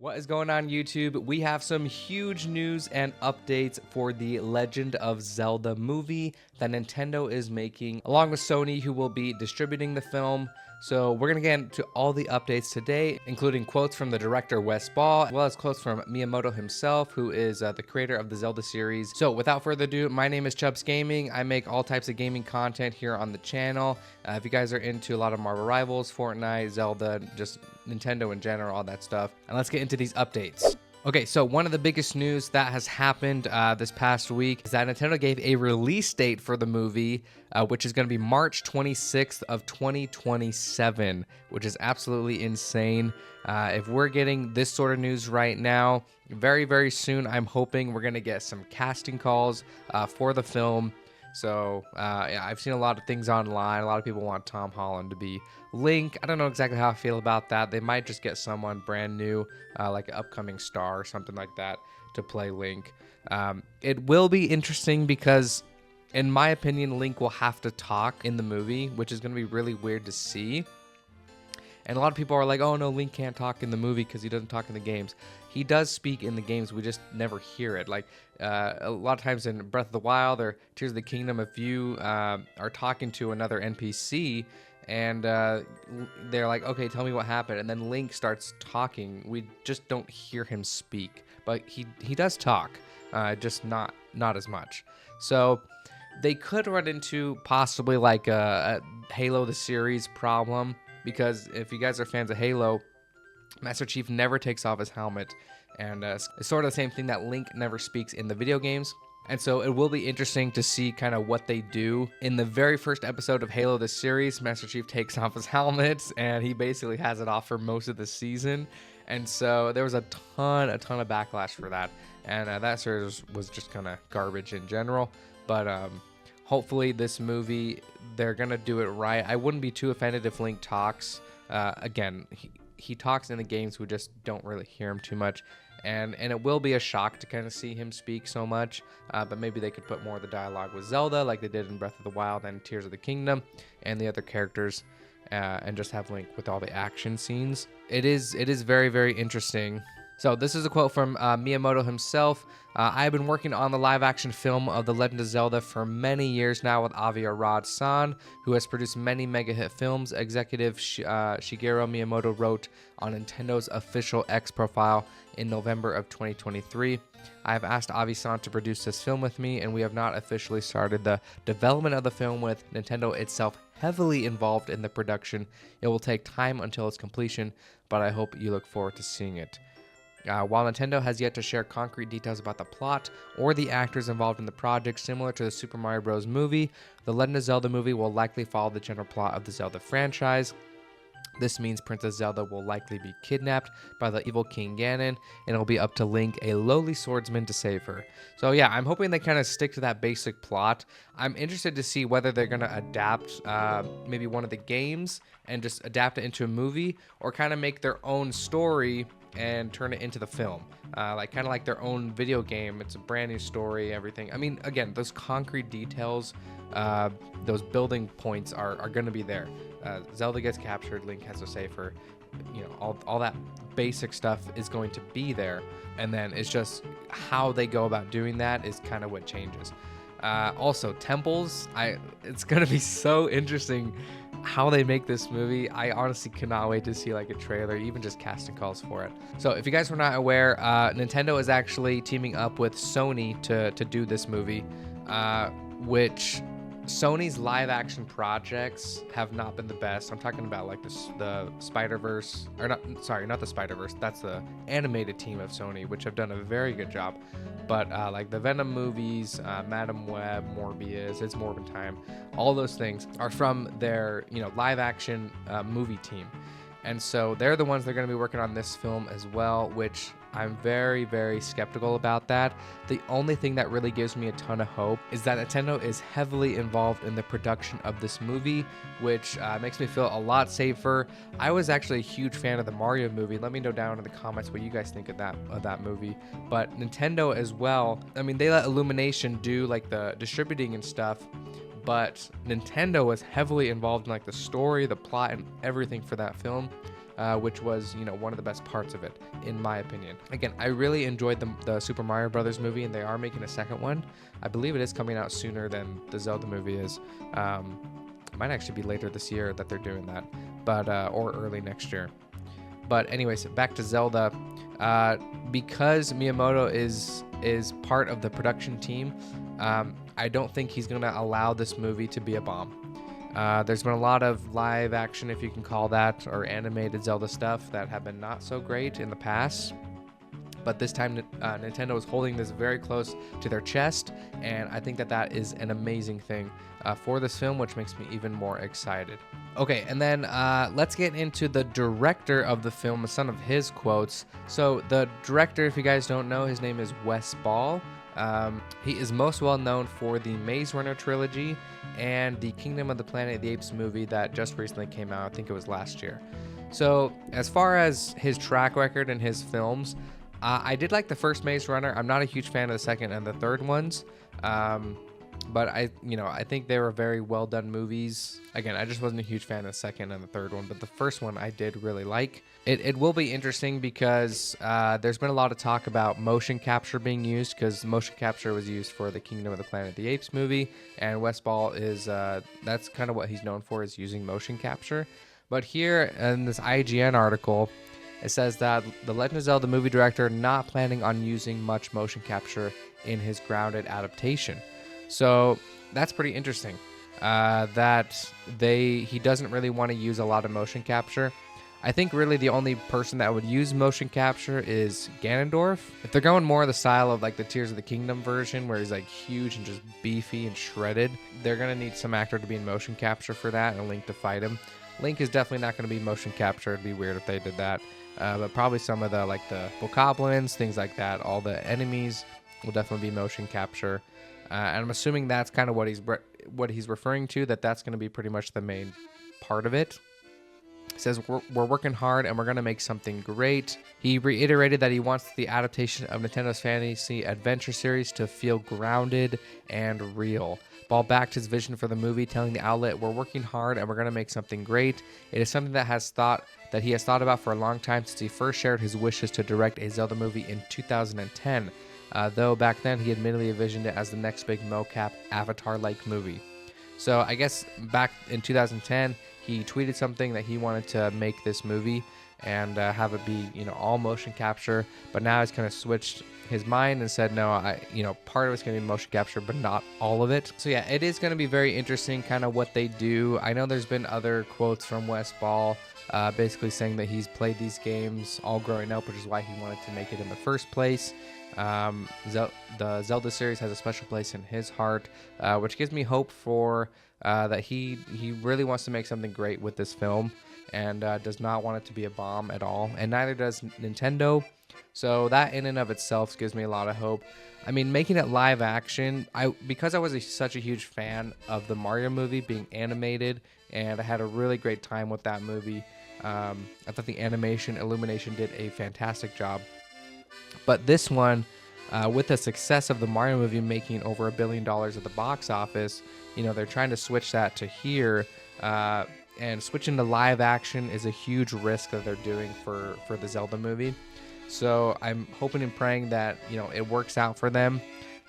What is going on, YouTube? We have some huge news and updates for the Legend of Zelda movie that Nintendo is making, along with Sony, who will be distributing the film. So we're going to get into all the updates today, including quotes from the director Wes Ball, as well as quotes from Miyamoto himself, who is the creator of the Zelda series. So without further ado, my name is Chubbs Gaming. I make all types of gaming content here on the channel. If you guys are into a lot of Marvel Rivals, Fortnite, Zelda, just Nintendo in general, all that stuff. And let's get into these updates. Okay, so one of the biggest news that has happened this past week is that Nintendo gave a release date for the movie, which is going to be March 26th of 2027, which is absolutely insane. If we're getting this sort of news right now, very, very soon, I'm hoping we're going to get some casting calls for the film. So yeah, I've seen a lot of things online. A lot of people want Tom Holland to be Link. I don't know exactly how I feel about that. They might just get someone brand new, like an upcoming star or something like that, to play Link. It will be interesting because, in my opinion, Link will have to talk in the movie, which is going to be really weird to see. And a lot of people are like, oh no, Link can't talk in the movie because he doesn't talk in the games. He does speak in the games, we just never hear it. Like a lot of times in Breath of the Wild or Tears of the Kingdom, if you are talking to another NPC and they're like, okay, tell me what happened, and then Link starts talking, we just don't hear him speak. But he does talk, just not as much. So they could run into possibly like a Halo the series problem, because if you guys are fans of Halo, Master Chief never takes off his helmet, and it's sort of the same thing that Link never speaks in the video games. And so it will be interesting to see kind of what they do. In the very first episode of Halo the series, Master Chief takes off his helmet, and he basically has it off for most of the season. And so there was a ton of backlash for that, and that series was just kind of garbage in general. But hopefully this movie, they're going to do it right. I wouldn't be too offended if Link talks. Again, he talks in the games, we just don't really hear him too much. And it will be a shock to kind of see him speak so much. But maybe they could put more of the dialogue with Zelda like they did in Breath of the Wild and Tears of the Kingdom and the other characters. And just have Link with all the action scenes. It is very, very interesting. So this is a quote from Miyamoto himself. I have been working on the live-action film of The Legend of Zelda for many years now with Avi Arad-san, who has produced many mega-hit films. Executive Shigeru Miyamoto wrote on Nintendo's official X profile in November of 2023. I have asked Avi-san to produce this film with me, and we have not officially started the development of the film with Nintendo itself heavily involved in the production. It will take time until its completion, but I hope you look forward to seeing it. While Nintendo has yet to share concrete details about the plot or the actors involved in the project, similar to the Super Mario Bros. Movie, the Legend of Zelda movie will likely follow the general plot of the Zelda franchise. This means Princess Zelda will likely be kidnapped by the evil King Ganon, and it'll be up to Link, a lowly swordsman, to save her. So yeah, I'm hoping they kind of stick to that basic plot. I'm interested to see whether they're going to adapt maybe one of the games and just adapt it into a movie, or kind of make their own story and turn it into the film, like kind of like their own video game. It's a brand new story, everything. I mean, again, those concrete details, those building points are going to be there. Zelda gets captured, Link has to save her. You know, all that basic stuff is going to be there, and then it's just how they go about doing that is kind of what changes. Also, temples. It's gonna be so interesting how they make this movie. I honestly cannot wait to see like a trailer, even just casting calls for it. So if you guys were not aware, Nintendo is actually teaming up with Sony to do this movie, which Sony's live action projects have not been the best. I'm talking about like the Spider-Verse, or not the Spider-Verse. That's the animated team of Sony, which have done a very good job. But like the Venom movies, Madam Web, Morbius, It's Morbin Time, all those things are from their live action movie team. And so they're the ones that are going to be working on this film as well, which I'm very, very skeptical about that. The only thing that really gives me a ton of hope is that Nintendo is heavily involved in the production of this movie, which makes me feel a lot safer. I was actually a huge fan of the Mario movie. Let me know down in the comments what you guys think of that movie. But Nintendo as well, I mean, they let Illumination do like the distributing and stuff, but Nintendo was heavily involved in like the story, the plot, and everything for that film. which was, one of the best parts of it, in my opinion. Again, I really enjoyed the Super Mario Brothers movie, and they are making a second one. I believe it is coming out sooner than the Zelda movie is. It might actually be later this year that they're doing that, but or early next year. But anyways, back to Zelda. Because Miyamoto is part of the production team, I don't think he's going to allow this movie to be a bomb. There's been a lot of live action, if you can call that, or animated Zelda stuff that have been not so great in the past. But this time, Nintendo is holding this very close to their chest, and I think that is an amazing thing for this film, which makes me even more excited. Okay, and then let's get into the director of the film, some of his quotes. So the director, if you guys don't know, his name is Wes Ball. He is most well known for the Maze Runner trilogy and the Kingdom of the Planet of the Apes movie that just recently came out. I think it was last year. So as far as his track record and his films, I did like the first Maze Runner. I'm not a huge fan of the second and the third ones. But I think they were very well done movies. Again, I just wasn't a huge fan of the second and the third one, but the first one I did really like. It will be interesting because there's been a lot of talk about motion capture being used, because motion capture was used for the Kingdom of the Planet of the Apes movie, and Wes Ball is that's kind of what he's known for, is using motion capture. But here in this IGN article, it says that the Legend of Zelda movie director not planning on using much motion capture in his grounded adaptation. So that's pretty interesting, that he doesn't really want to use a lot of motion capture. I think really the only person that would use motion capture is Ganondorf. If they're going more of the style of like the Tears of the Kingdom version, where he's like huge and just beefy and shredded, they're going to need some actor to be in motion capture for that, and Link to fight him. Link is definitely not going to be motion capture. It'd be weird if they did that. But probably some of the like the bokoblins, things like that, all the enemies will definitely be motion capture. And I'm assuming that's kind of what he's referring to, that's going to be pretty much the main part of it. It says, we're working hard and we're going to make something great. He reiterated that he wants the adaptation of Nintendo's fantasy adventure series to feel grounded and real. Ball backed his vision for the movie, telling the outlet, "We're working hard and we're going to make something great. It is something that he has thought about for a long time since he first shared his wishes to direct a Zelda movie in 2010. Though back then he admittedly envisioned it as the next big mocap Avatar-like movie." So I guess back in 2010, he tweeted something that he wanted to make this movie and have it be, all motion capture. But now he's kind of switched his mind and said, no, part of it's going to be motion capture, but not all of it. So yeah, it is going to be very interesting kind of what they do. I know there's been other quotes from Wes Ball basically saying that he's played these games all growing up, which is why he wanted to make it in the first place. The Zelda series has a special place in his heart, which gives me hope for that he really wants to make something great with this film, and does not want it to be a bomb at all, and neither does Nintendo. So that in and of itself gives me a lot of hope. I mean, making it live action, because I was such a huge fan of the Mario movie being animated, and I had a really great time with that movie. I thought the animation, Illumination did a fantastic job. But this one, with the success of the Mario movie making over $1 billion at the box office, they're trying to switch that to here, and switching to live action is a huge risk that they're doing for the Zelda movie. So I'm hoping and praying that, it works out for them.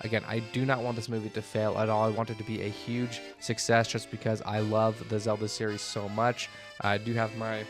Again, I do not want this movie to fail at all. I want it to be a huge success just because I love the Zelda series so much. I do have my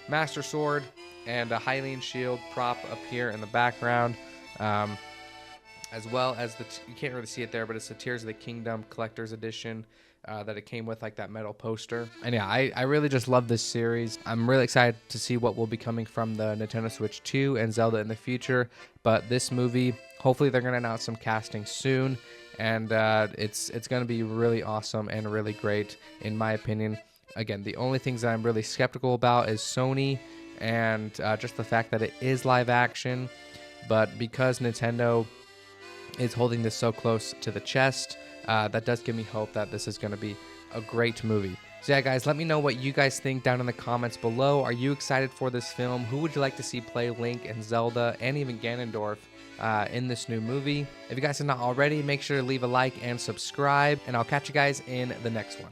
Master Sword and a Hylian Shield prop up here in the background, as well as you can't really see it there, but it's the Tears of the Kingdom Collector's Edition that it came with, like that metal poster. And yeah, I really just love this series. I'm really excited to see what will be coming from the Nintendo Switch 2 and Zelda in the future. But this movie, hopefully they're going to announce some casting soon, and it's going to be really awesome and really great, in my opinion. Again, the only things that I'm really skeptical about is Sony, and just the fact that it is live action. But because Nintendo is holding this so close to the chest, that does give me hope that this is going to be a great movie. So yeah, guys, let me know what you guys think down in the comments below. Are you excited for this film? Who would you like to see play Link and Zelda and even Ganondorf in this new movie? If you guys have not already, make sure to leave a like and subscribe, and I'll catch you guys in the next one.